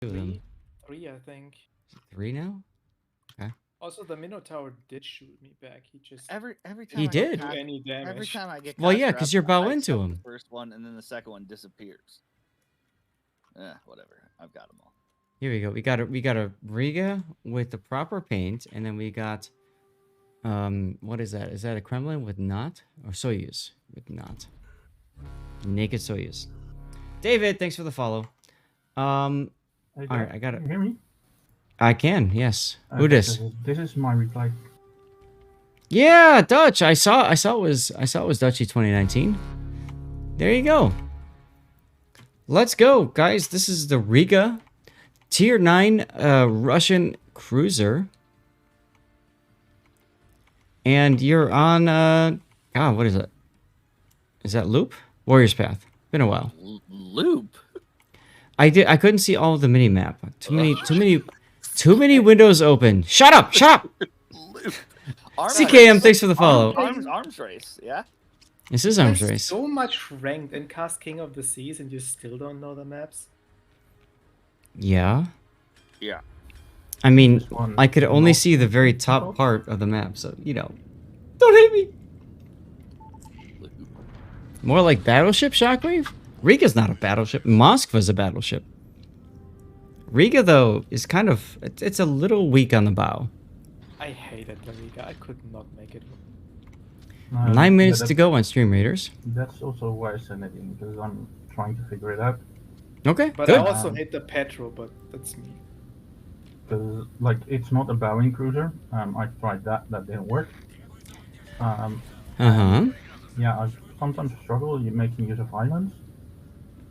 Two of them. Three, I think. Three now? Okay. Also, the Minotaur did shoot me back. He just Every He time I get did? do cock, any every damage. time I get Well, cock yeah, because strapped, you're bow I into accept the him. first one, and then the second one disappears. Whatever. I've got them all. Here we go. We got a Riga with the proper paint, and then we got what is that? Is that a Kremlin with not or Soyuz with not? Naked Soyuz. David, thanks for the follow. Hey, All right, I got it. Can you hear me? I can, yes. Who Okay, dis? this is my reply. Yeah, Dutch. I saw it was Dutchy 2019. There you go. Let's go, guys. This is the Riga Tier 9 Russian cruiser. And you're on God, what is it? Is that Loop? Warrior's Path. Been a while. Loop. I couldn't see all of the mini map. Too many windows open. Shut up! Loop. CKM, thanks for the follow. Arms race. Yeah. This is arms There's race. so much ranked in Cast King of the Seas, and you still don't know the maps. Yeah. Yeah. I mean, This one I could only not see the very top part of the map, so don't hate me. More like battleship Shockwave? Riga's not a battleship. Moskva's a battleship. Riga, though, is kind of... It's a little weak on the bow. I hated the Riga. I could not make it. 9 minutes to go on Stream Raiders. That's also why I sent it in, because I'm trying to figure it out. Okay, But good. I also hate the Petro, but that's me. Because, like, it's not a bowing cruiser. I tried that didn't work. Uh-huh. Yeah, I sometimes struggle making use of islands.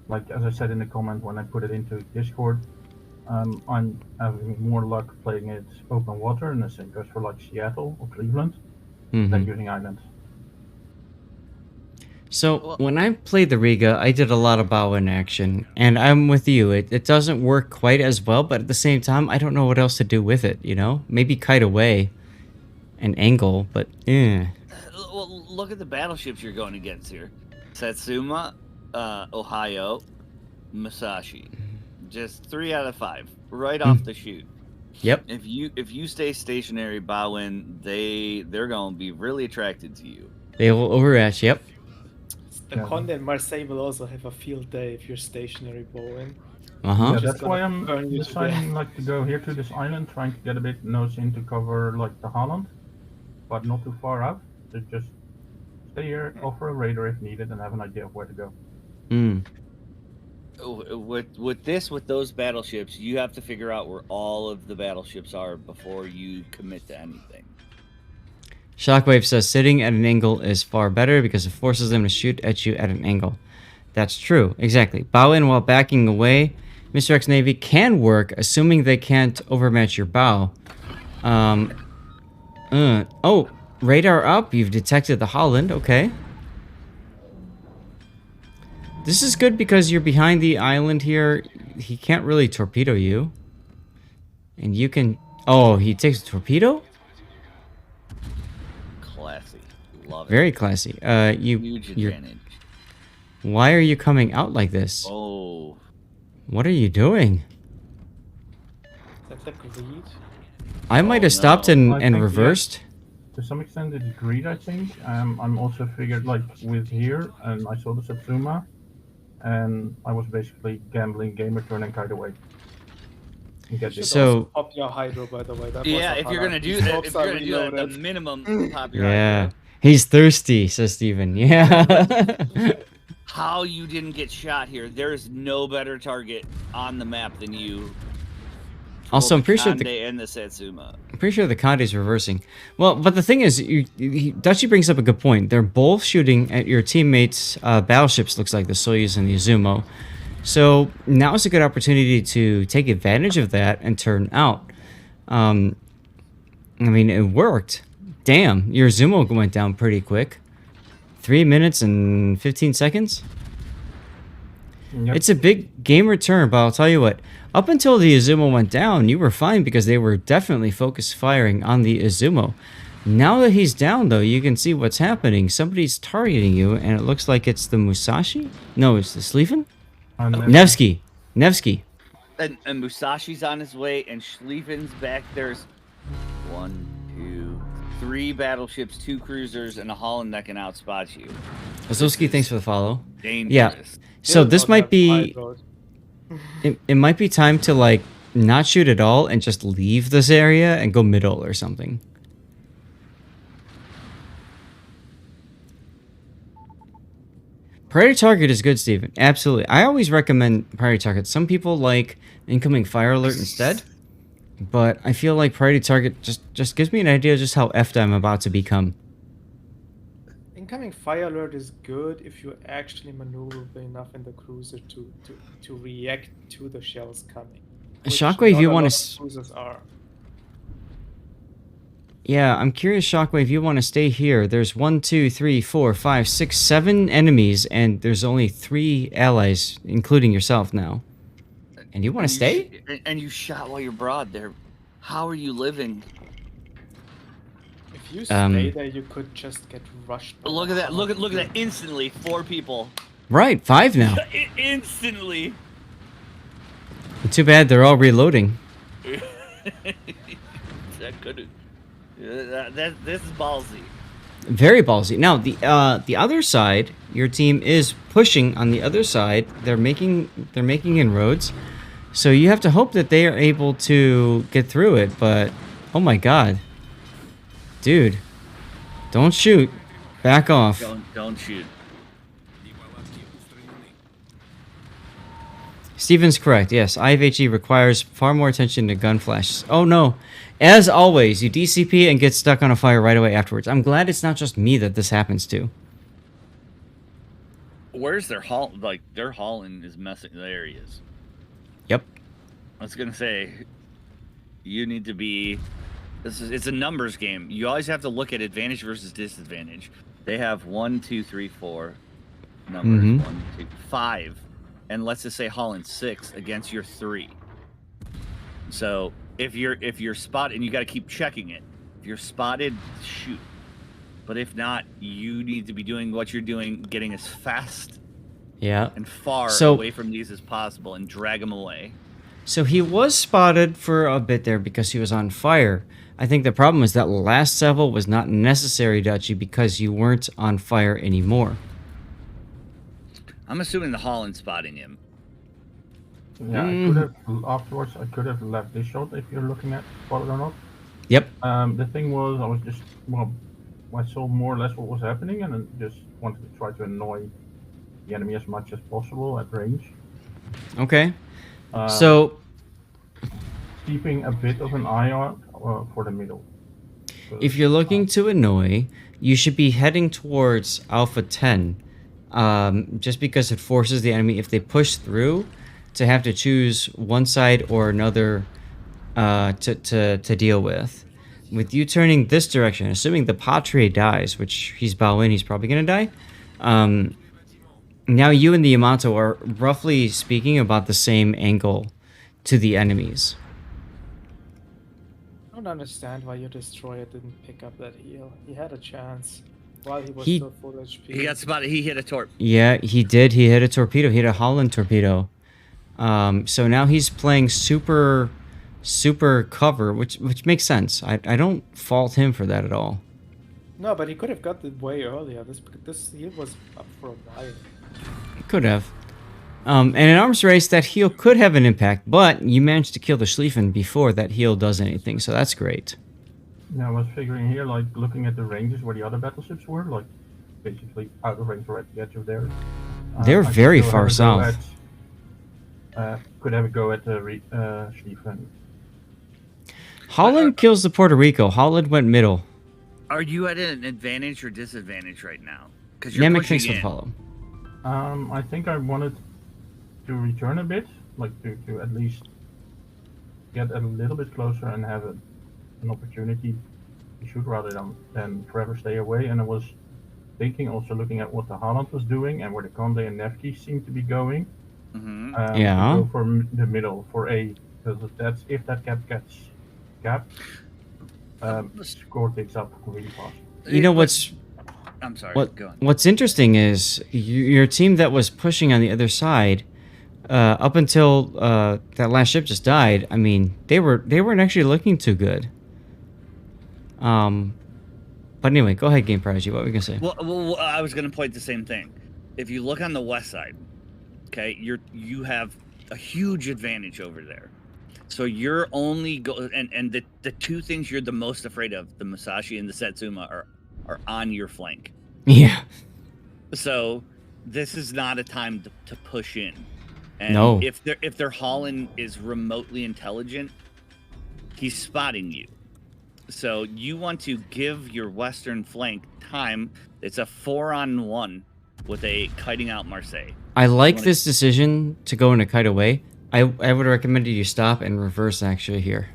Like, as I said in the comment when I put it into Discord, I'm having more luck playing it open water, and the same goes for, like, Seattle or Cleveland, than Mhm. using islands. So, when I played the Riga, I did a lot of bow in action, and I'm with you. It doesn't work quite as well, but at the same time, I don't know what else to do with it, Maybe kite away an angle, but Well, look at the battleships you're going against here: Satsuma, Ohio, Musashi. Just 3 out of 5, right off the shoot. Yep. If you stay stationary bow in, they're going to be really attracted to you. They will overreact, yep. The Conde and Marseille will also have a field day if you're stationary bowing. Uh-huh. Yeah, Just that's why I'm burn you to deciding death. like to go here to this island, trying to get a bit nose in to cover like the Holland, but not too far out. So just stay here, offer a radar if needed, and have an idea of where to go. With those battleships, you have to figure out where all of the battleships are before you commit to anything. Shockwave says sitting at an angle is far better because it forces them to shoot at you at an angle. That's true, exactly. Bow in while backing away. Mr. X Navy can work, assuming they can't overmatch your bow. Oh, radar up. You've detected the Holland. Okay. This is good because you're behind the island here. He can't really torpedo you. And you can... Oh, he takes a torpedo? Classy. Love it. Very classy. Huge you're... advantage. Why are you coming out like this? Oh. What are you doing? That's a greed. I might have no. stopped I and think, yeah. reversed. To some extent, it's greed, I think. I'm also figured like with here, and I saw the Satsuma, and I was basically gambling, gamer turn, and kite away. You get Should this. So- also pop your hydro, by the way. That Yeah, was a if you're highlight. gonna do These that, smokes if you're are gonna do that, the reloaded. minimum pop your Yeah. hydro. He's thirsty, says Steven. Yeah. How you didn't get shot here? There is no better target on the map than you. Also, I'm Both pretty sure Conde the and the Satsuma. Conde's reversing. Well, but the thing is, Dutchy brings up a good point. They're both shooting at your teammates' battleships, looks like the Soyuz and the Izumo. So now is a good opportunity to take advantage of that and turn out. I mean, it worked. Damn, your Izumo went down pretty quick. 3 minutes and 15 seconds? Yep. It's a big game return, but I'll tell you what. Up until the Izumo went down, you were fine because they were definitely focused firing on the Izumo. Now that he's down, though, you can see what's happening. Somebody's targeting you, and it looks like it's the Musashi? No, it's the Sleven? Nevsky. And Musashi's on his way, and Schlieffen's back. There's 1, 2, 3 battleships, 2 cruisers, and a Holland that can outspot you. Ozowski, thanks for the follow. Dangerous. Yeah. So Still this don't might have be high road. it might be time to like not shoot at all and just leave this area and go middle or something. Priority target is good, Steven. Absolutely. I always recommend priority target. Some people like incoming fire alert instead, but I feel like priority target just gives me an idea of just how effed I'm about to become. Incoming fire alert is good if you actually maneuver enough in the cruiser to react to the shells coming. which Shockwave, not you a want lot to... of cruisers are. Yeah, I'm curious, Shockwave, you want to stay here. There's 1, 2, 3, 4, 5, 6, 7 enemies, and there's only 3 allies, including yourself now. And you want to stay? And you shot while you're broad there. How are you living? If you stay there, you could just get rushed. by Look the at that! Look at Holland. that! Instantly, 4 people. Right, 5 now. Instantly. Too bad they're all reloading. That could. This is ballsy. Very ballsy. Now, the other side, your team is pushing on the other side. They're making inroads. So you have to hope that they are able to get through it, but oh my god. Dude, don't shoot. Back off. Don't shoot. Steven's correct. Yes, IFHE requires far more attention to gun flashes. Oh no. As always, you DCP and get stuck on a fire right away afterwards. I'm glad it's not just me that this happens to. Where's their haul? Like their hauling is messing. There he is. Yep. I was gonna say, you need to be. It's a numbers game. You always have to look at advantage versus disadvantage. They have 1, 2, 3, 4 numbers. 1, 2, 5, and let's just say Holland 6 against your 3. So if you're spotted, and you got to keep checking it. If you're spotted, shoot. But if not, you need to be doing what you're doing, getting as fast and far away from these as possible, and drag them away. So he was spotted for a bit there because he was on fire. I think the problem is that last level was not necessary, Dutchy, because you weren't on fire anymore. I'm assuming the Holland spotting him. Yeah, I could have afterwards. I could have left this shot if you're looking at spotted or not. Yep. The thing was, I was just I saw more or less what was happening, and I just wanted to try to annoy the enemy as much as possible at range. Okay. So Keeping a bit of an eye out for the middle. if you're looking to annoy, you should be heading towards Alpha 10. Just because it forces the enemy, if they push through, to have to choose one side or another to deal with. With you turning this direction, assuming the Patre dies, which he's bow in, he's probably going to die. Now you and the Yamato are, roughly speaking, about the same angle to the enemies. I don't understand why your destroyer didn't pick up that heal. He had a chance while he was He- still full HP. He got spotted. He hit a torp. Yeah, he did. He hit a torpedo. He hit a Holland torpedo. So now he's playing super cover, which makes sense. I don't fault him for that at all. No, but he could have got it way earlier. This heal was up for a while. Could have. And in arms race, that heal could have an impact, but you managed to kill the Schlieffen before that heal does anything, so that's great. Yeah, I was figuring here, like looking at the ranges where the other battleships were, like basically out of range or at the edge of theirs. They're I could very still far have a go south. Could have a go at the Schlieffen. Holland kills the Puerto Rico. Holland went middle. Are you at an advantage or disadvantage right now? Because you're Namek, pushing thanks for the in. follow. I think I wanted to return a bit, like to at least get a little bit closer and have an opportunity to shoot rather than forever stay away. And I was thinking, also looking at what the Holland was doing and where the Conde and Nevsky seemed to be going. Yeah. To go for the middle for A, because that's if that gap gets gapped, score takes up really fast. You know what's I'm sorry. What Go on. What's interesting is your team that was pushing on the other side, up until that last ship just died, I mean, they weren't actually looking too good. But anyway, go ahead, Game Prodigy. What were we gonna say? Well, I was gonna point the same thing. If you look on the west side, okay, you have a huge advantage over there. So you're only and the two things you're the most afraid of, the Musashi and the Satsuma, are on your flank. Yeah. So this is not a time to push in. And No. if their Holland is remotely intelligent, he's spotting you. So you want to give your western flank time. It's a 4-on-1 with a kiting out Marseille. I like this decision to go in a kite away. I would recommend you stop and reverse actually here.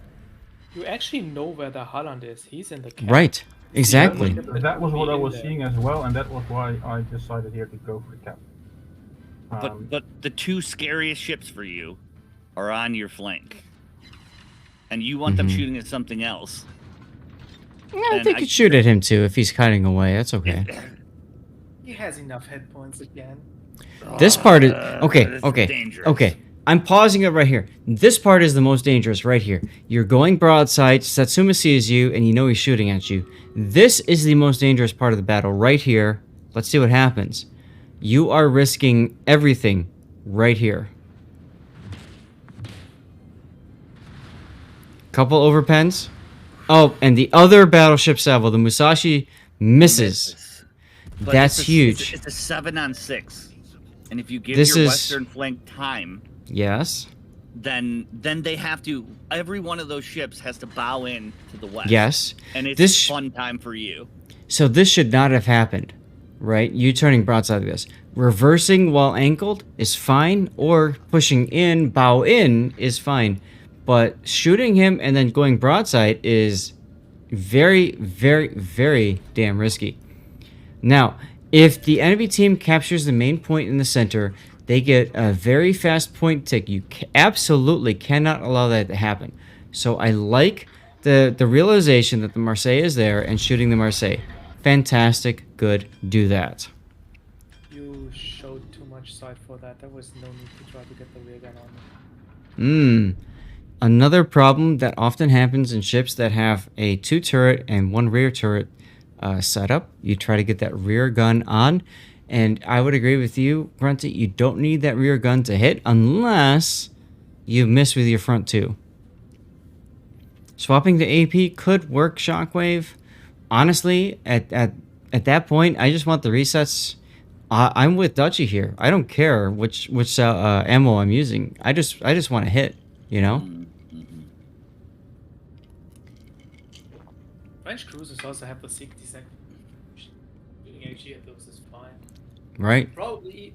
You actually know where the Holland is. He's in the cap. Right. Exactly. That was what I was seeing as well, and that was why I decided here to go for the cap. But the two scariest ships for you are on your flank, and you want them shooting at something else. Yeah, they could shoot at him too if he's kiting away. That's okay. He has enough hit points again. This part is okay. This is Okay. dangerous. Okay. I'm pausing it right here. This part is the most dangerous right here. You're going broadside. Satsuma sees you, and you know he's shooting at you. This is the most dangerous part of the battle right here. Let's see what happens. You are risking everything right here. Couple overpens. Oh, and the other battleship salvo, the Musashi, misses. But That's it's a- huge. It's a 7-on-6, and if you give This your is- western flank time, Yes. then they have to. Every one of those ships has to bow in to the west. Yes. and it's This- fun time for you. So this should not have happened, right? You turning broadside like this. Reversing while angled is fine, or pushing in, bow in is fine. But shooting him and then going broadside is very, very, very damn risky. Now, if the enemy team captures the main point in the center, they get a very fast point tick. You absolutely cannot allow that to happen. So I like the realization that the Marseille is there and shooting the Marseille. Fantastic. Good. Do that. You showed too much side for that. There was no need to try to get the rear gun on. Another problem that often happens in ships that have a 2 turret and 1 rear turret setup. You try to get that rear gun on, and I would agree with you, Grunty. You don't need that rear gun to hit unless you miss with your front 2. Swapping to AP could work Shockwave. Honestly, at that point, I just want the resets. I'm with Dutchy here. I don't care which ammo I'm using. I just want to hit. You know. French cruisers also have the 60-second. Shooting HE at those is fine. Right. Probably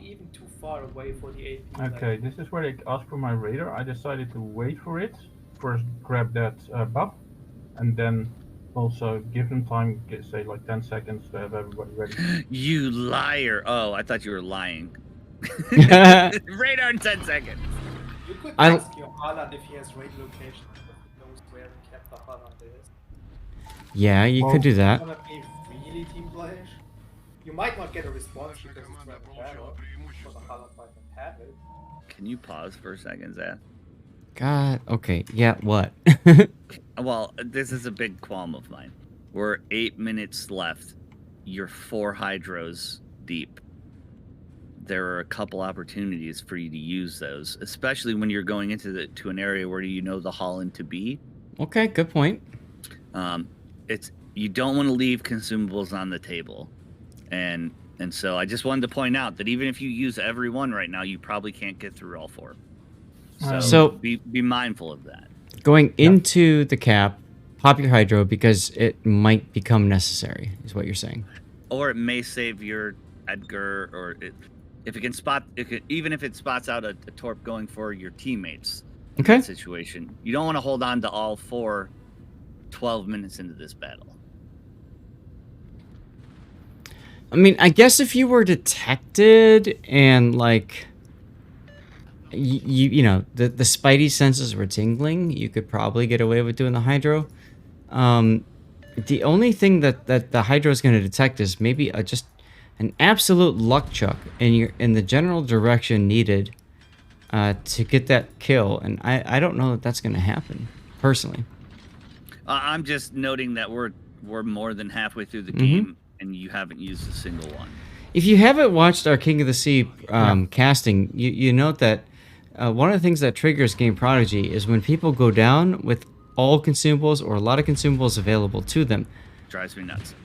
even too far away for the AP. Okay, this is where they ask for my radar. I decided to wait for it. First grab that buff, and then also give them time, say like 10 seconds to have everybody ready. You liar! Oh, I thought you were lying. Radar in 10 seconds. You could I- ask your Haaland if he has radio location, if he knows where the cap the Haaland is. Yeah, you Well, could do that. Wanna be really team playish? You might not get a response because it's not battle, but the Haaland might not have it. Can you pause for a second, Zach? God. Okay. Yeah. What? Well, this is a big qualm of mine. We're 8 minutes left. You're 4 hydros deep. There are a couple opportunities for you to use those, especially when you're going into to an area where you know the Holland to be. Okay. Good point. You don't want to leave consumables on the table, and so I just wanted to point out that even if you use every one right now, you probably can't get through all 4. So- be mindful of that. Going into the cap, pop your hydro because it might become necessary. Is what you're saying. Or it may save your Edgar, or if it can spot, even if it spots out a torp going for your teammates. In Okay. that situation, you don't want to hold on to all 4 12 minutes into this battle. I mean, I guess if you were detected and like you know the spidey senses were tingling, you could probably get away with doing the hydro. The only thing that the hydro is going to detect is maybe just an absolute luck chuck in the general direction needed to get that kill, and I don't know that that's going to happen, personally. I'm just noting that we're more than halfway through the Mhm. game, and you haven't used a single one. If you haven't watched our King of the Sea casting, you note that one of the things that triggers Game Prodigy is when people go down with all consumables or a lot of consumables available to them. Drives me nuts.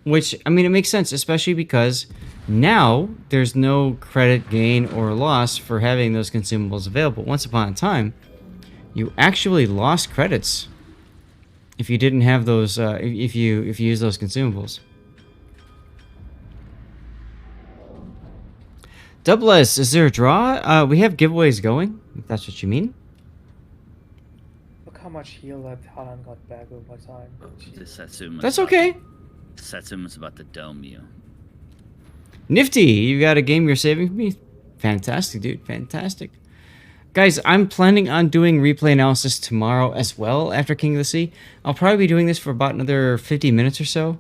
Which, I mean, it makes sense, especially because now there's no credit gain or loss for having those consumables available. Once upon a time, you actually lost credits if you didn't have those, if you use those consumables. Double S, is there a draw? We have giveaways going, if that's what you mean. Look how much heal that Haaland got back over time. The Satsuma's That's about okay. Satsuma's about to dome you. Nifty, you got a game you're saving for me? Fantastic, dude. Fantastic. Guys, I'm planning on doing replay analysis tomorrow as well after King of the Sea. I'll probably be doing this for about another 50 minutes or so.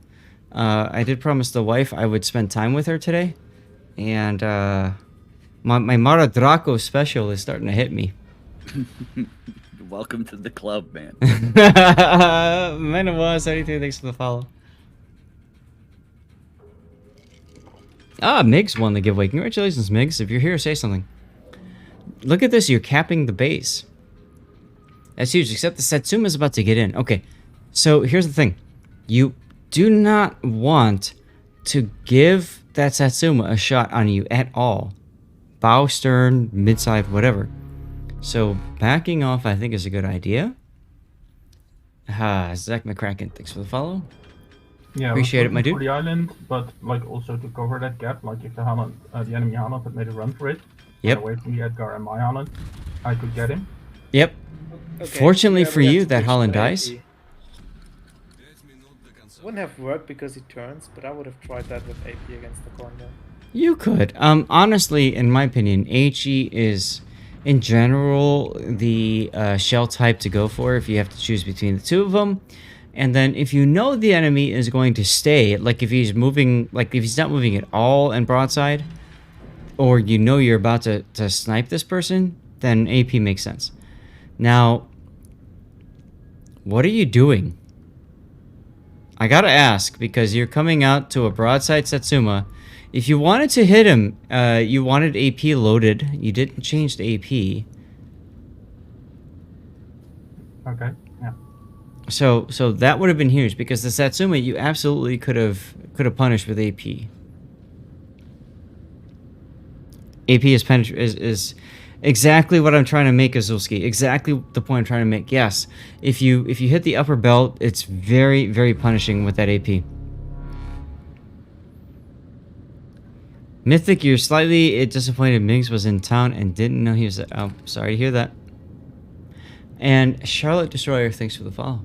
I did promise the wife I would spend time with her today. And my Mara Draco special is starting to hit me. Welcome to the club, man. Menowa, 73, thanks for the follow. Ah, Migs won the giveaway. Congratulations, Migs. If you're here, say something. Look at this. You're capping the base. That's huge, except the Satsuma's about to get in. Okay, so here's the thing. You do not want to give that Satsuma a shot on you at all. Bow, stern, midside, whatever. So backing off, I think, is a good idea. Zach McCracken, thanks for the follow. Yeah, Appreciate it, my for dude. the island, but like also to cover that gap, like if the Haaland, the enemy Haaland had made a run for it, Yep. away from the Edgar and my Haaland, I could get him. Yep. Okay, Fortunately yeah, for we have you, to that switch Holland to dies. AP. Wouldn't have worked because he turns, but I would have tried that with AP against the corner. You could. Honestly, in my opinion, HE is, in general, the shell type to go for if you have to choose between the two of them. And then if you know the enemy is going to stay, like if he's moving, like if he's not moving at all in broadside, or you know you're about to snipe this person, then AP makes sense. Now, what are you doing? I gotta ask, because you're coming out to a broadside Satsuma. If you wanted to hit him, you wanted AP loaded. You didn't change the AP. Okay, yeah. So that would have been huge, because the Satsuma you absolutely could have punished with AP. AP is exactly what I'm trying to make, Azulski. Exactly the point I'm trying to make. Yes, if you hit the upper belt, it's very, very punishing with that AP. Mythic, you're slightly disappointed Miggs was in town and didn't know he was. Oh, sorry to hear that. And Charlotte Destroyer, thanks for the follow.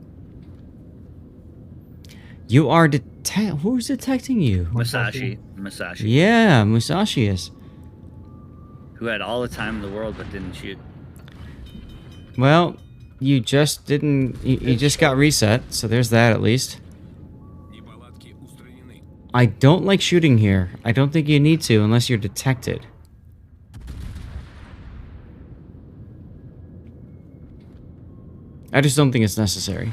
You are who's detecting you? Musashi. Yeah, Musashi is. Who had all the time in the world but didn't shoot. Well, you just didn't. You just got reset, so there's that at least. I don't like shooting here. I don't think you need to unless you're detected. I just don't think it's necessary.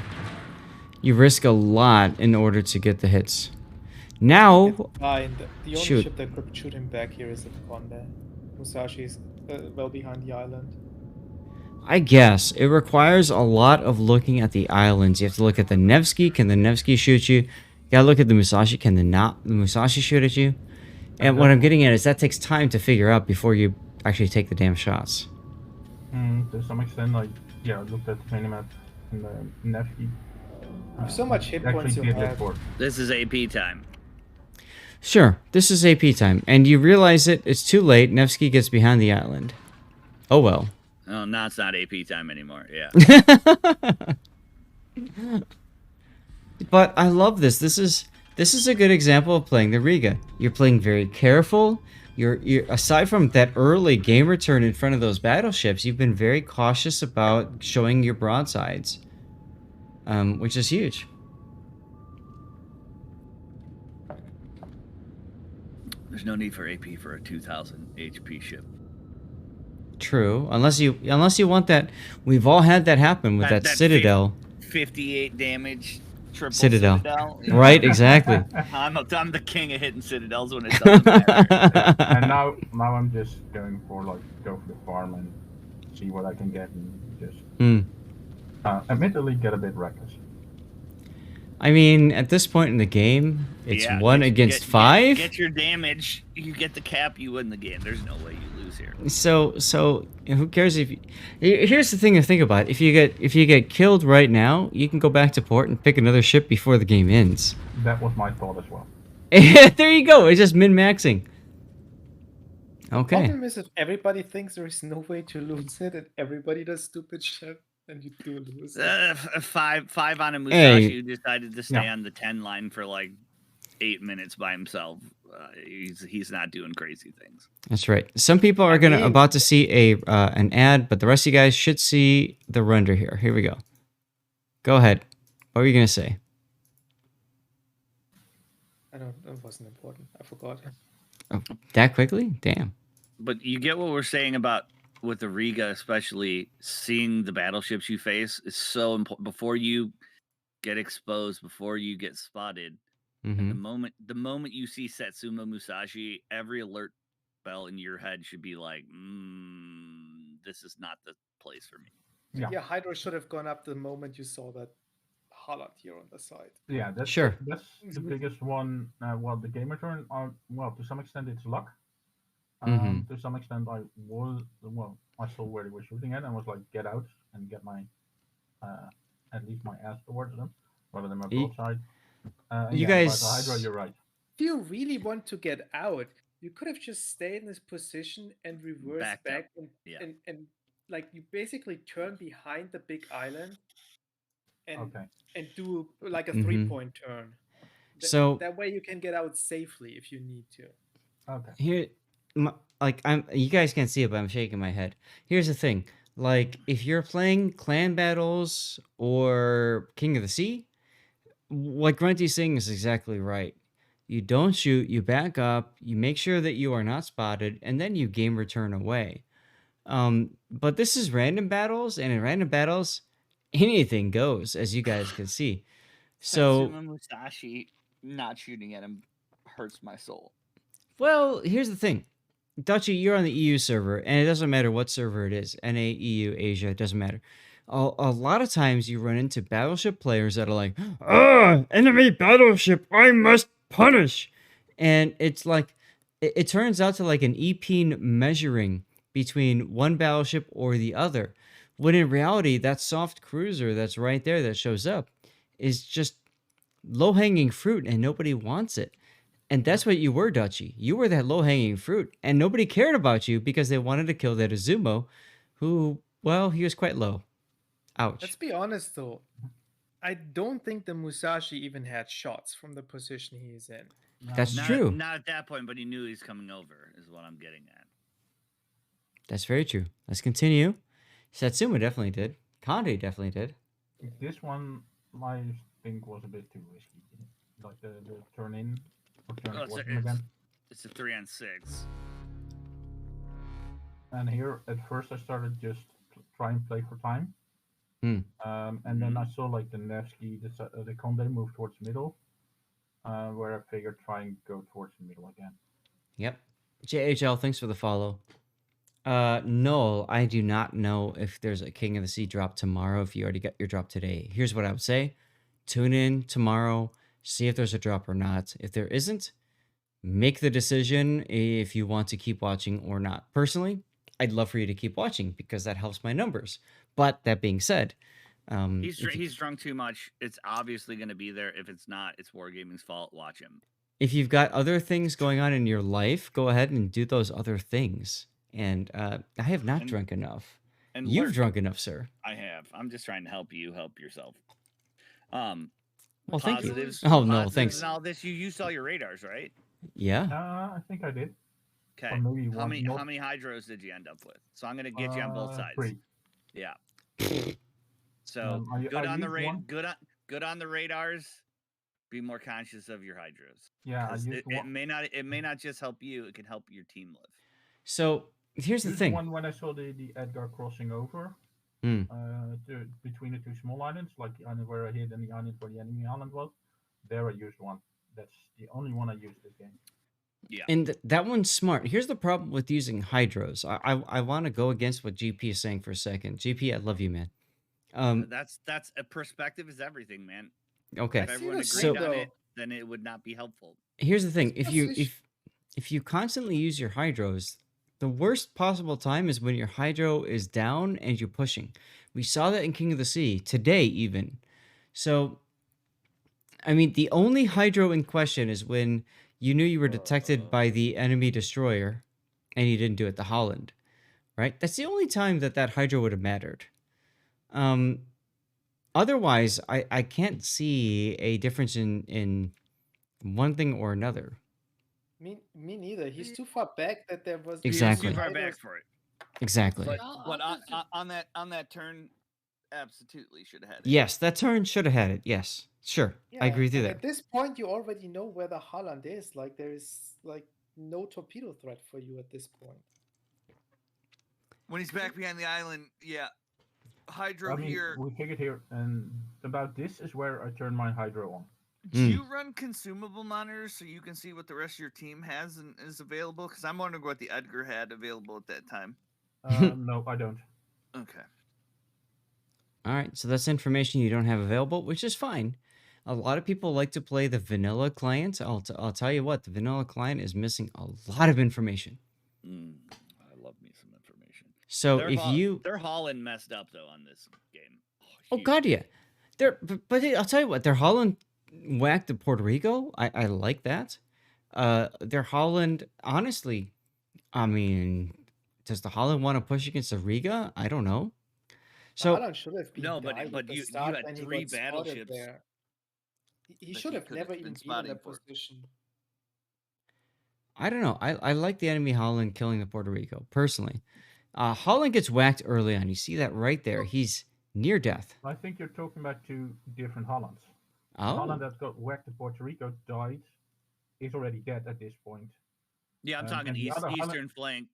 You risk a lot in order to get the hits. Now, The only shoot. ship that could shoot him back here is the Conde. Musashi is well behind the island. I guess it requires a lot of looking at the islands. You have to look at the Nevsky. Can the Nevsky shoot you? You gotta look at the Musashi. Can the Musashi shoot at you? And what I'm getting at is that takes time to figure out before you actually take the damn shots. To some extent, I looked at the minimap and the Nevsky. With so much hit points you have. This is AP time. Sure, this is AP time, and you realize it's too late. Nevsky gets behind the island. Oh well. Oh, now it's not AP time anymore. Yeah. But I love this. This is a good example of playing the Riga. You're playing very careful. You're aside from that early game return in front of those battleships, you've been very cautious about showing your broadsides, which is huge. There's no need for AP for a 2,000 HP ship. True. Unless you want that. We've all had that happen with that, That Citadel. 58 damage triple Citadel. Citadel. Yeah. Right, exactly. I'm the king of hitting Citadels when it doesn't matter. And now I'm just going for like go for the farm and see what I can get and just Hmm. admittedly get a bit reckless. I mean, at this point in the game, it's Yeah, 1 against 5. Get your damage. You get the cap, you win the game. There's no way you lose here. So who cares if you, here's the thing to think about. If you get killed right now, you can go back to port and pick another ship before the game ends. That was my thought as well. There you go. It's just min-maxing. Okay. Problem is that everybody thinks there is no way to lose it, and everybody does stupid shit, and you do lose it. Five on a Musashi Hey. who decided to stay Yeah. on the 10 line for like 8 minutes by himself. He's not doing crazy things. That's right. Some people are about to see an ad, but the rest of you guys should see the render here. Here we go. Go ahead. What were you gonna say? It wasn't important. I forgot. Oh, that quickly? Damn. But you get what we're saying about with the Riga, especially seeing the battleships you face is so important before you get exposed, before you get spotted. Mm-hmm. The moment you see Satsuma Musashi, every alert bell in your head should be like, this is not the place for me. Yeah, Hydra should have gone up the moment you saw that Holland here on the side. Yeah, that's Sure. That's the biggest one. Well, the gamer turn are well to some extent it's luck. To some extent, I saw where they were shooting at and was like, get out and get my at least my ass towards them rather than my broadside. You guys, about the Hydra, you're right. If you really want to get out, you could have just stayed in this position and reversed back and like you basically turn behind the big island and do like a 3-point turn. So that way you can get out safely if you need to. Okay. Here, you guys can't see it, but I'm shaking my head. Here's the thing. Like, if you're playing clan battles or King of the Sea, what Grunty's saying is exactly right. You don't shoot, you back up, you make sure that you are not spotted, and then you game return away. But this is random battles, and in random battles, anything goes, as you guys can see. So Satsuma Musashi not shooting at him hurts my soul. Well, here's the thing. Dutchy, you're on the EU server, and it doesn't matter what server it is. NA, EU, Asia, it doesn't matter. A lot of times you run into battleship players that are like, enemy battleship, I must punish. And it's like, it turns out to like an EP measuring between one battleship or the other. When in reality, that soft cruiser that's right there that shows up is just low-hanging fruit and nobody wants it. And that's what you were, Dutchy. You were that low-hanging fruit, and nobody cared about you because they wanted to kill that Izumo, who, well, he was quite low. Ouch. Let's be honest, though. I don't think the Musashi even had shots from the position he is in. That's true. Not at that point, but he knew he's coming over, is what I'm getting at. That's very true. Let's continue. Satsuma definitely did. Kande definitely did. This one, I think, was a bit too risky. Like the turn in. It's a 3-on-6. And here, at first, I started just try and play for time. Hmm. And then I saw like the Nevsky, the Conde move towards the middle, where I figured try and go towards the middle again. Yep. JHL, thanks for the follow. No, I do not know if there's a King of the Sea drop tomorrow, if you already got your drop today. Here's what I would say. Tune in tomorrow, see if there's a drop or not. If there isn't, make the decision if you want to keep watching or not. Personally, I'd love for you to keep watching because that helps my numbers. But that being said, he's drunk too much. It's obviously going to be there. If it's not, it's Wargaming's fault. Watch him. If you've got other things going on in your life, go ahead and do those other things. And I have not drunk enough. And you've drunk enough, sir. I have. I'm just trying to help you help yourself. Well, thank you. Oh no, thanks. And all this, you saw your radars, right? Yeah. I think I did. Okay. How many hydros did you end up with? So I'm gonna get you on both sides. 3. Yeah. So good on the radars. Be more conscious of your hydros. Yeah, it may not just help you. It can help your team live. So here's the Here's the thing. one when I saw the Edgar crossing over Hmm. between the two small islands, like the island where I hid and the island where the enemy island was. There I used one. That's the only one I used this game. Yeah. And that one's smart. Here's the problem with using hydros. I want to go against what GP is saying for a second. GP, I love you, man. That's a perspective is everything, man. Okay. If everyone agreed So on it, then it would not be helpful. here's the thing: if you constantly use your hydros, the worst possible time is when your hydro is down and you're pushing. We saw that in King of the Sea today, even. So, I mean, the only hydro in question is when you knew you were detected by the enemy destroyer, and you didn't do it. The Holland, right? That's the only time that that hydro would have mattered. Otherwise, I can't see a difference in one thing or another. Me neither. He's too far back that there was Exactly. Too far back for it. Exactly. But on that turn, absolutely should have had it. Yes, that turn should have had it. Yes, sure. Yeah, I agree with you there. At this point, you already know where the Holland is. Like there is like no torpedo threat for you at this point. When he's back behind the island, yeah. Hydro here. We figured here, and about this is where I turn my hydro on. Do you run consumable monitors so you can see what the rest of your team has and is available? Because I'm wondering what the Edgar had available at that time. No, I don't. Okay. All right, so that's information you don't have available, which is fine. A lot of people like to play the vanilla client. I'll tell you what, the vanilla client is missing a lot of information. I love me some information. So their Holland messed up though on this game. Oh god, yeah. But I'll tell you what, their Holland whacked to Puerto Rico. I like that. Their Holland, honestly, I mean, does the Holland want to push against the Riga? I don't know. So Holland should have been but you had 3 battleships. There. He should have never even been in that position. I don't know. I like the enemy Holland killing the Puerto Rico personally. Holland gets whacked early on. You see that right there. He's near death. I think you're talking about 2 different Hollands. Oh. The Holland that got whacked at Puerto Rico died. Is already dead at this point. Yeah, I'm talking eastern Holland, flank.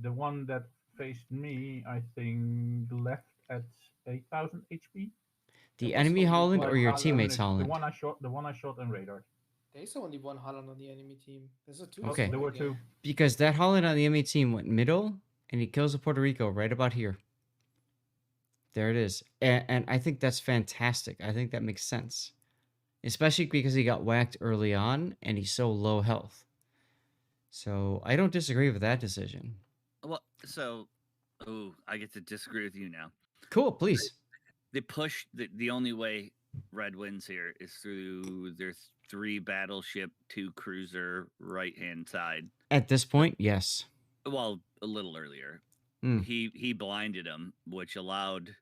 The one that faced me, I think, left at 8,000 HP. The enemy Holland or your teammate's Holland? The one I shot on radar. There's only one Holland on the enemy team. There's a 2. Okay. There were 2. Because that Holland on the enemy team went middle, and he kills the Puerto Rico right about here. There it is. And I think that's fantastic. I think that makes sense. Especially because he got whacked early on, and he's so low health. So I don't disagree with that decision. Well, I get to disagree with you now. Cool, please. They push the only way Red wins here is through their 3 battleship, 2 cruiser right-hand side. At this point, yes. Well, a little earlier. He blinded him, which allowed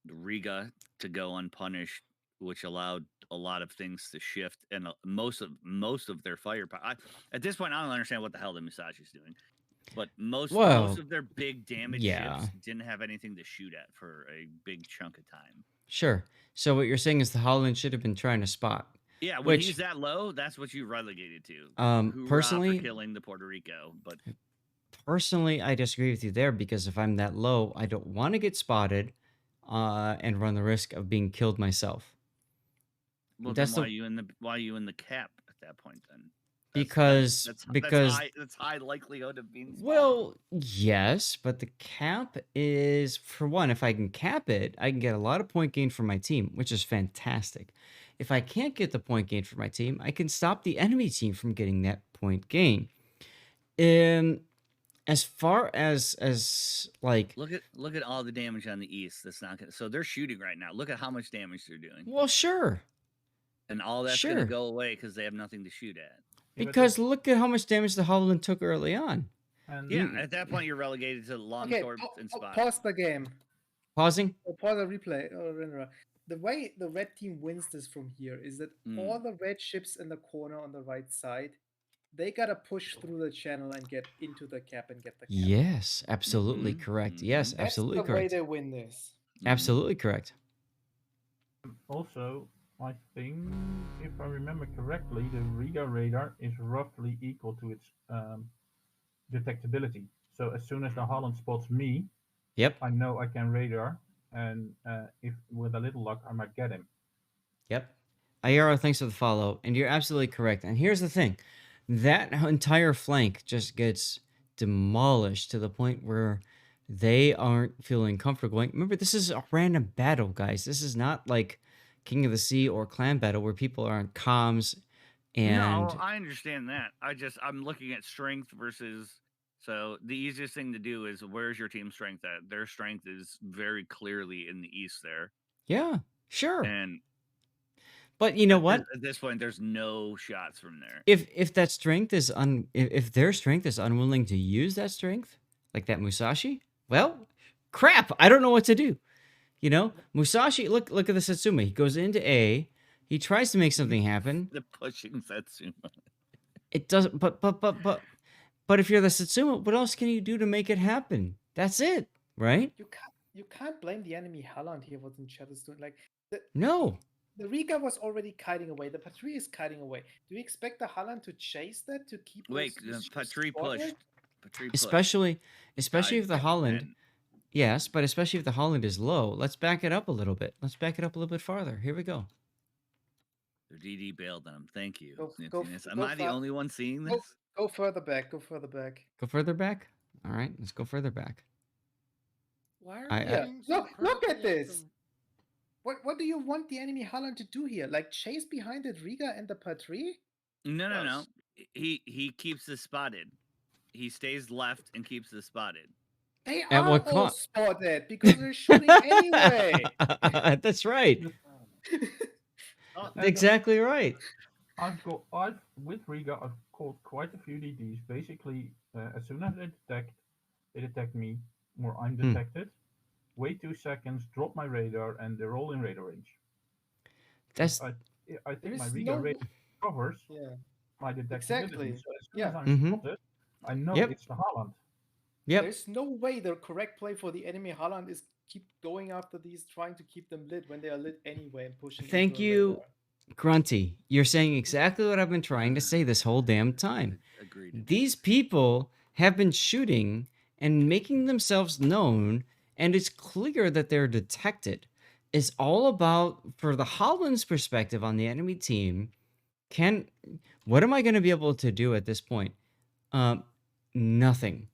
Riga to go unpunished, which allowed a lot of things to shift, and most of their firepower. At this point, I don't understand what the hell the Musashi is doing, but most of their big damage ships didn't have anything to shoot at for a big chunk of time. Sure. So what you're saying is the Holland should have been trying to spot. Yeah, when he's that low, that's what you relegated to. Personally, for killing the Puerto Rico, but personally, I disagree with you there because if I'm that low, I don't want to get spotted, and run the risk of being killed myself. Well, then why are you in the cap at that point then? Because that's high likelihood of being spotted. Well, yes, but the cap is, for one, if I can cap it, I can get a lot of point gain for my team, which is fantastic. If I can't get the point gain for my team, I can stop the enemy team from getting that point gain. As far as like look at all the damage on the east. That's not gonna, so they're shooting right now. Look at how much damage they're doing. Well, sure. And all that's gonna go away because they have nothing to shoot at. Because look at how much damage the Holland took early on. Yeah, at that point you're relegated to long swords and spots. Pause the game. Pausing? Pause the replay. The way the red team wins this from here is that all the red ships in the corner on the right side, they gotta push through the channel and get into the cap and get the cap. Yes, absolutely correct. Yes, absolutely correct. That's the way they win this. Absolutely correct. Also, I think, if I remember correctly, the Riga radar is roughly equal to its detectability. So as soon as the Holland spots me, Yep. I know I can radar, and if with a little luck, I might get him. Yep. Ayaro, thanks for the follow, and you're absolutely correct. And here's the thing. That entire flank just gets demolished to the point where they aren't feeling comfortable going. Remember, this is a random battle, guys. This is not like King of the Sea or Clan Battle where people are on comms and... No, I understand that. I'm looking at strength versus. So the easiest thing to do is, where's your team strength at? Their strength is very clearly in the east there. Yeah, sure. And but you know what? At this point, there's no shots from there. If that strength is if their strength is unwilling to use that strength, like that Musashi, well, crap, I don't know what to do. You know, Musashi, look at the Satsuma. He goes into A, he tries to make something happen. The pushing Satsuma. It doesn't. But if you're the Satsuma, what else can you do to make it happen? That's it, right? You can't blame the enemy Holland here what the chat is doing. Like no. The Riga was already kiting away. The Patrie is kiting away. Do you expect the Holland to chase that to keep? Wait, the Patrie pushed. Especially if the Holland. Yes, but especially if the Holland is low. Let's back it up a little bit. Let's back it up a little bit farther. Here we go. The DD bailed on him. Thank you. Am I the only one seeing this? Go further back. Go further back. Go further back? All right, let's go further back. Why look at this. What do you want the enemy Holland to do here? Like chase behind the Riga and the Patrie? No. He keeps this spotted. He stays left and keeps this spotted. They are all spotted because they're shooting anyway. That's right. Exactly right. With Riga, I've called quite a few DDs. Basically, as soon as they detect me, or I'm detected. Wait 2 seconds, drop my radar, and they're all in radar range. I think my Riga radar covers my detectability. Exactly. So as soon as I'm spotted, I know it's the Holland. Yep. There's no way the correct play for the enemy Holland is keep going after these, trying to keep them lit when they are lit anyway and pushing. Thank you, Grunty. You're saying exactly what I've been trying to say this whole damn time. Agreed. These people have been shooting and making themselves known, and it's clear that they're detected. It's all about, for the Holland's perspective on the enemy team, what am I going to be able to do at this point? Nothing.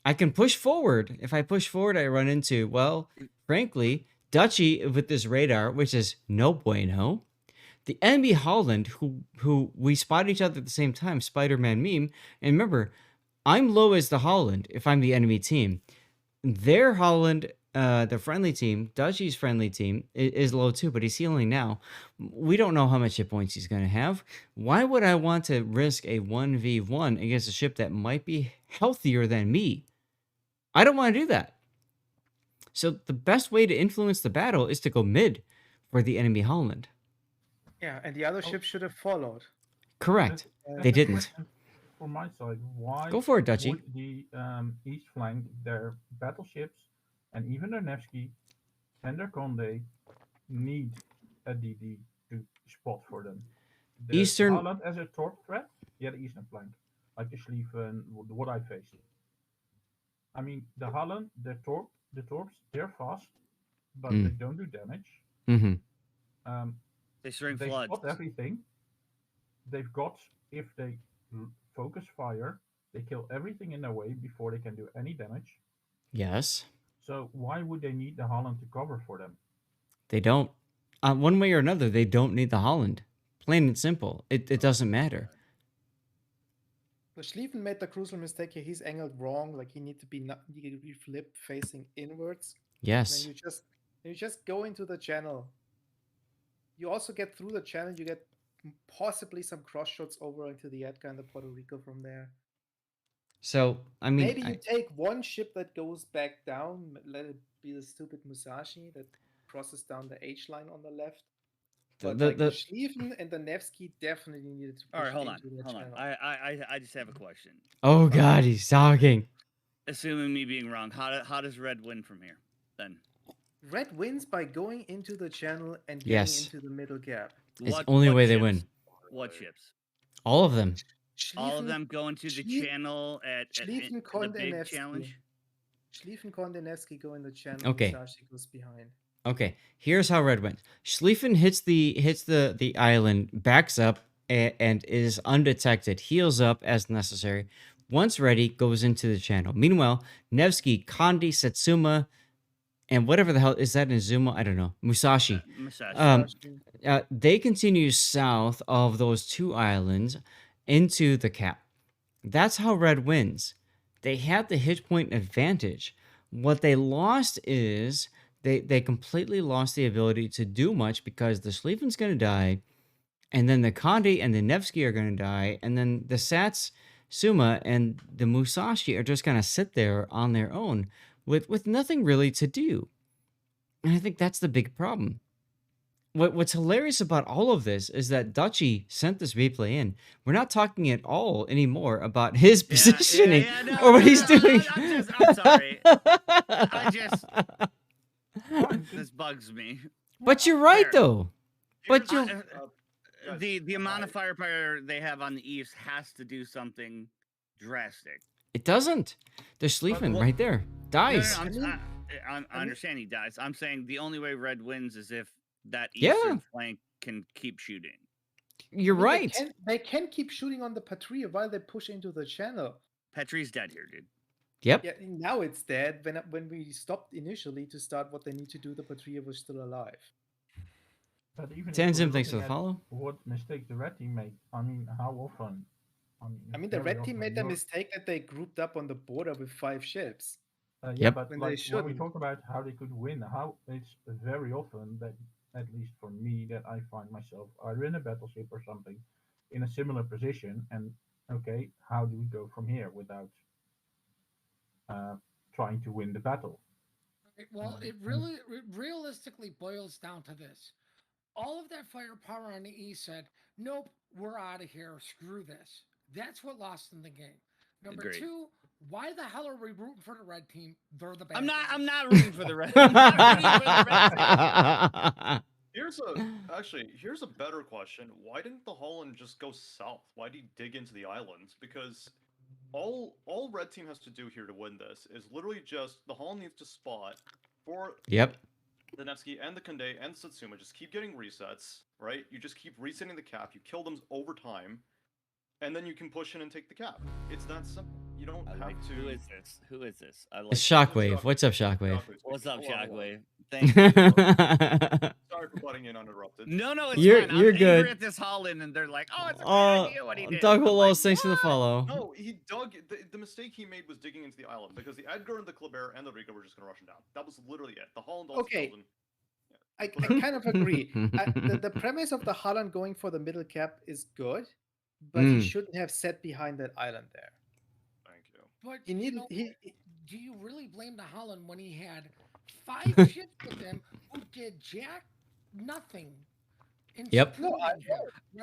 I can push forward. If I push forward, I run into, well, frankly, Dutchy with this radar, which is no bueno. The enemy Holland, who we spot each other at the same time, Spider-Man meme. And remember, I'm low as the Holland if I'm the enemy team. Their Holland, the friendly team, Dutchy's friendly team, is low too, but he's healing now. We don't know how much hit points he's going to have. Why would I want to risk a 1v1 against a ship that might be healthier than me? I don't want to do that. So the best way to influence the battle is to go mid for the enemy Holland. Yeah, and the other ship should have followed. Correct. They didn't. From my side, why go for it, Dutchy? Would the east flank, their battleships, and even their Nevsky and their Conde need a DD to spot for them? The Eastern Holland as a torp threat, the eastern flank, like the Schlieffen, what I faced. I mean, the Holland, the torps, they're fast, but they don't do damage. Mm-hmm. They spot everything. They've got, if they focus fire, they kill everything in their way before they can do any damage. Yes. So why would they need the Holland to cover for them? They don't. One way or another, they don't need the Holland. Plain and simple. It doesn't matter. The Schlieffen made the crucial mistake here. He's angled wrong. Like he needs to be flipped facing inwards. Yes. And you just go into the channel. You also get through the channel. You get possibly some cross shots over into the Edgar and the Puerto Rico from there. So I mean, maybe you take one ship that goes back down. Let it be the stupid Musashi that crosses down the H line on the left. But the Schlieffen and the Nevsky definitely needed to push. All right, hold on. I just have a question. Oh God, he's talking. Assuming me being wrong, how does Red win from here then? Red wins by going into the channel and getting into the middle gap. It's the only way they win. What ships? All of them. all of them go into the channel at the big challenge. Schlieffen, Kondenevsky go in the channel. Okay. Musashi goes behind. Okay, here's how red went. Schlieffen hits the island, backs up, and is undetected. Heals up as necessary. Once ready, goes into the channel. Meanwhile, Nevsky, Kandi, Satsuma, and whatever the hell is that in Zuma? I don't know. Musashi. They continue south of those two islands into the cap. That's how red wins. They had the hit point advantage. What they lost is they completely lost the ability to do much because the Schlieffen's going to die, and then the Kandi and the Nevsky are going to die, and then the Sats, Suma, and the Musashi are just going to sit there on their own with nothing really to do. And I think that's the big problem. What's hilarious about all of this is that Dutchy sent this replay in. We're not talking at all anymore about his positioning or what he's doing. I'm sorry. This bugs me. But you're right, though. But you, the amount of firepower they have on the east has to do something drastic. It doesn't. They're sleeping right there. Dies. I understand he dies. I'm saying the only way red wins is if that eastern flank can keep shooting. You're right. They can keep shooting on the Patria while they push into the channel. Petri's dead here, dude. Yep. Yeah, now it's dead. When we stopped initially to start what they need to do, the Patria was still alive. But even Tenzin, thanks for the follow. What mistake the red team made? I mean, how often? I mean, the red team made the mistake that they grouped up on the border with 5 ships. Yeah, but like, when we talk about how they could win, how it's very often that, at least for me, that I find myself either in a battleship or something in a similar position, and okay, how do we go from here without trying to win the battle? Well, it realistically boils down to this. All of that firepower on the east said, nope, we're out of here, screw this. That's what lost in the game. Number Agreed. 2, why the hell are we rooting for the red team? They're the bad I'm team. not rooting for the red. I'm not rooting for the red team. Here's a better question. Why didn't the Holland just go south? Why did he dig into the islands? Because all red team has to do here to win this is literally just the Holland needs to spot for the Nevsky and the Kunde and Satsuma. Just keep getting resets, right? You just keep resetting the cap. You kill them over time, and then you can push in and take the cap. It's that simple. You don't have to. Who is this? Who is this? It's Shockwave. What's up, Shockwave? What's up, Shockwave? Thank you. Sorry for butting in uninterrupted. No, it's you're fine. You're I'm good. angry at this Holland, and they're like, "Oh, it's a great idea what he did." Doug Willows, like, thanks for the follow. No, he dug. The mistake he made was digging into the island because the Edgar and the Kleber and the Riga were just going to rush him down. That was literally it. The Holland also killed him. I kind of agree. The premise of the Holland going for the middle cap is good, but he shouldn't have sat behind that island there. Thank you. But do you really blame the Holland when he had 5 ships with him who did nothing? Yep. No,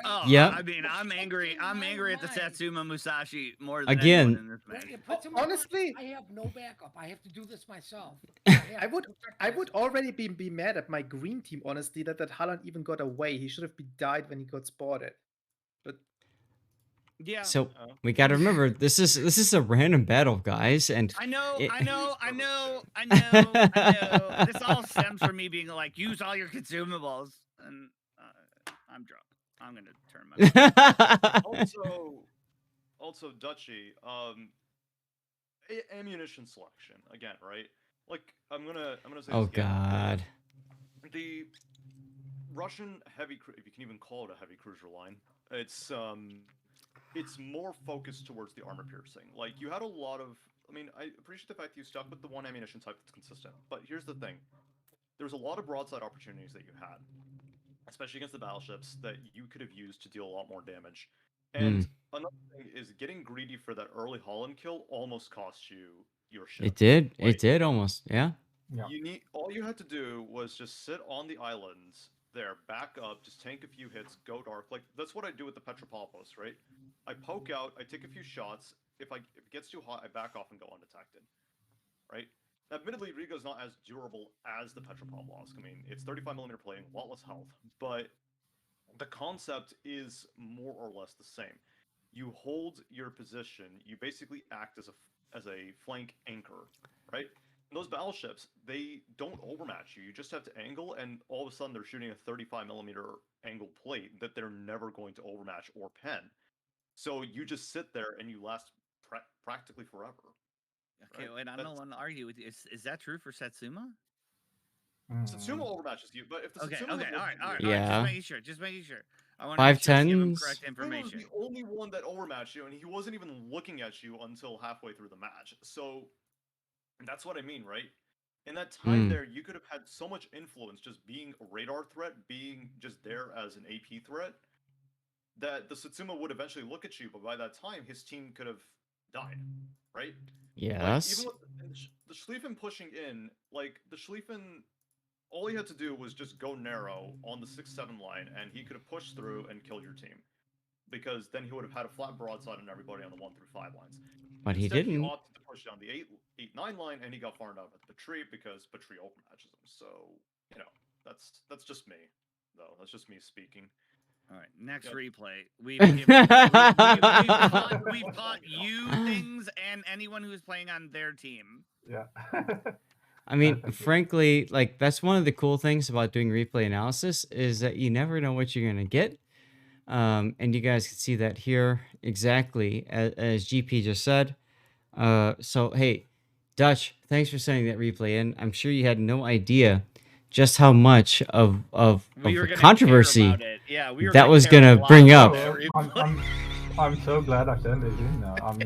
I mean, I'm angry. I'm angry at the Satsuma Musashi more than anyone in this match. Honestly, I have no backup. I have to do this myself. I would already be mad at my green team, honestly, that Holland even got away. He should have died when he got spotted. But yeah. So we got to remember this is a random battle, guys, and I know. This all stems from me being like, use all your consumables, and I'm drunk. I'm gonna turn my. Also, Dutchy, ammunition selection again, right? Like I'm gonna say. Oh this again. God. The Russian heavy, if you can even call it a heavy cruiser line, it's more focused towards the armor piercing. Like you had a lot of. I mean, I appreciate the fact you stuck with the one ammunition type that's consistent. But here's the thing: there's a lot of broadside opportunities that you had, especially against the battleships, that you could have used to deal a lot more damage. And another thing is getting greedy for that early Holland kill almost cost you your ship. It did. Right? It did almost. Yeah. All you had to do was just sit on the islands there, back up, just tank a few hits, go dark. Like that's what I do with the Petropavlos, right? I poke out, I take a few shots. If it gets too hot, I back off and go undetected, right? Admittedly, Riga is not as durable as the Petropavlovsk. I mean, it's 35mm plating, a lot less health, but the concept is more or less the same. you hold your position. You basically act as a flank anchor, right? And those battleships, they don't overmatch you. You just have to angle, and all of a sudden they're shooting a 35 millimeter angled plate that they're never going to overmatch or pen. So you just sit there and you last practically forever. Okay, right? And I don't want to argue with you. Is that true for Satsuma? Satsuma overmatches you, but if the Satsuma all right, yeah, just making sure. I want to give him 510s. correct information. He was the only one that overmatched you, and he wasn't even looking at you until halfway through the match. So that's what I mean, right? In that time there, you could have had so much influence just being a radar threat, being just there as an AP threat, that the Satsuma would eventually look at you, but by that time, his team could have died, right? Yes. Like, even with the Schlieffen pushing in, like, the Schlieffen, all he had to do was just go narrow on the 6-7 line, and he could have pushed through and killed your team. Because then he would have had a flat broadside on everybody on the 1 through 5 lines. But Instead, he didn't. He opted to push down the 8-9 line, and he got farmed out with Petrie because Petrie overmatches him. So, you know, that's just me, though. That's just me speaking. All right, next replay. We've taught you things and anyone who's playing on their team. Yeah. I mean, frankly, like, that's one of the cool things about doing replay analysis is that you never know what you're going to get. And you guys can see that here exactly as GP just said. So, hey, Dutch, thanks for sending that replay in. I'm sure you had no idea just how much of controversy that was going to bring up. I'm so glad I sent it in. I mean,